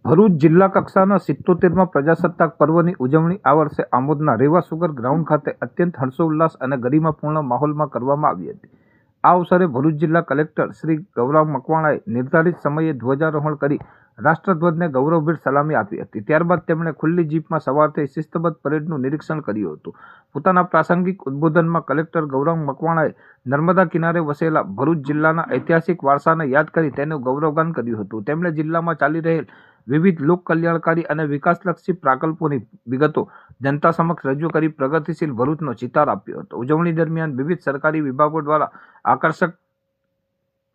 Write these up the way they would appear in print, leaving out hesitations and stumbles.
ભરૂચ જિલ્લા કક્ષાના 77મા પ્રજાસત્તાક પર્વની ઉજવણી આ વર્ષે આમોદના રેવા સુગર ગ્રાઉન્ડ ખાતે અત્યંત હર્ષોલ્લાસ અને ગરિમાપૂર્ણ માહોલમાં કરવામાં આવી હતી। આ અવસરે ભરૂચ જિલ્લા કલેક્ટર શ્રી ગૌરવ મકવાણાએ નિર્ધારિત સમયે ધ્વજારોહણ કરી રાષ્ટ્રધ્વજને ગૌરવભેર સલામી આપી હતી। ત્યારબાદ તેમણે ખુલ્લી જીપમાં સવાર થઈ શિસ્તબદ્ધ પરેડનું નિરીક્ષણ કર્યું હતું। પોતાના પ્રાસંગિક ઉદ્બોધનમાં કલેક્ટર ગૌરવ મકવાણાએ નર્મદા કિનારે વસેલા ભરૂચ જિલ્લાના ઐતિહાસિક વારસાને યાદ કરી તેનું ગૌરવગાન કર્યું હતું। તેમણે જિલ્લામાં ચાલી રહેલ વિવિધ લોક કલ્યાણકારી અને વિકાસલક્ષી પ્રકલ્પોની વિગતો જનતા સમક્ષ રજૂ કરી પ્રગતિશીલ ભરૂચનો ચિતાર આપ્યો હતો। ઉજવણી દરમિયાન વિવિધ સરકારી વિભાગો દ્વારા આકર્ષક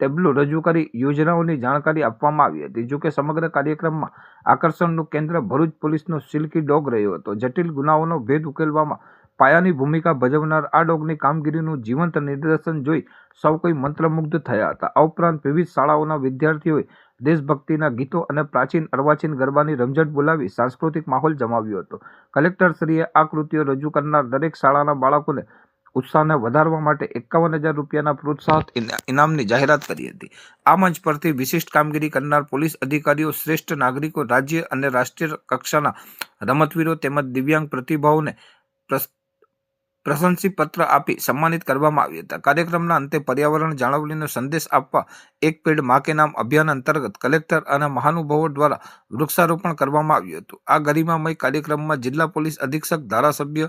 ટેબ્લો રજૂ કરી યોજનાઓની જાણકારી આપવામાં આવી હતી। જોકે સમગ્ર કાર્યક્રમમાં આકર્ષણનું કેન્દ્ર ભરૂચ પોલીસનો સિલ્કી ડોગ રહ્યો હતો। જટિલ ગુનાઓનો ભેદ ઉકેલવામાં પાયાની ભૂમિકા ભજવનાર આ ડોગની કામગીરીનું જીવંત નિદર્શન જોઈ સૌ કોઈ મંત્રમુગ્ધ થયા હતા। આ ઉપરાંત વિવિધ શાળાઓના વિદ્યાર્થીઓએ દેશભક્તિના ગીતો અને પ્રાચીન અર્વાચીન ગરબાની રમઝટ બોલાવી સાંસ્કૃતિક માહોલ જમાવ્યો હતો। કલેક્ટરશ્રીએ આ કૃતિઓ રજૂ કરનાર દરેક શાળાના બાળકોને ઉત્સાહને વધારવા માટે 51,000 રૂપિયાના પ્રોત્સાહક ઇનામની જાહેરાત કરી હતી। આ મંચ પરથી વિશિષ્ટ કામગીરી કરનાર પોલીસ અધિકારીઓ, શ્રેષ્ઠ નાગરિકો, રાજ્ય અને રાષ્ટ્રીય કક્ષાના રમતવીરો તેમજ દિવ્યાંગ પ્રતિભાઓને પ્રશંસીપત્ર આપી સન્માનિત કરવામાં આવ્યા હતા। કાર્યક્રમના અંતે પર્યાવરણ જાળવણીનો સંદેશ આપવા એક પેડ માં કે નામ અભિયાન અંતર્ગત કલેક્ટર અને મહાનુભાવો દ્વારા વૃક્ષારોપણ કરવામાં આવ્યું હતું। આ ગરિમામય કાર્યક્રમમાં જિલ્લા પોલીસ અધિક્ષક, ધારાસભ્ય,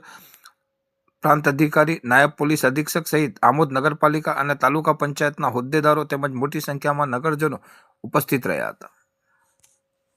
પ્રાંત અધિકારી, નાયબ પોલીસ અધિક્ષક સહિત આમોદ નગરપાલિકા અને તાલુકા પંચાયતના હોદ્દેદારો તેમજ મોટી સંખ્યામાં નગરજનો ઉપસ્થિત રહ્યા હતા।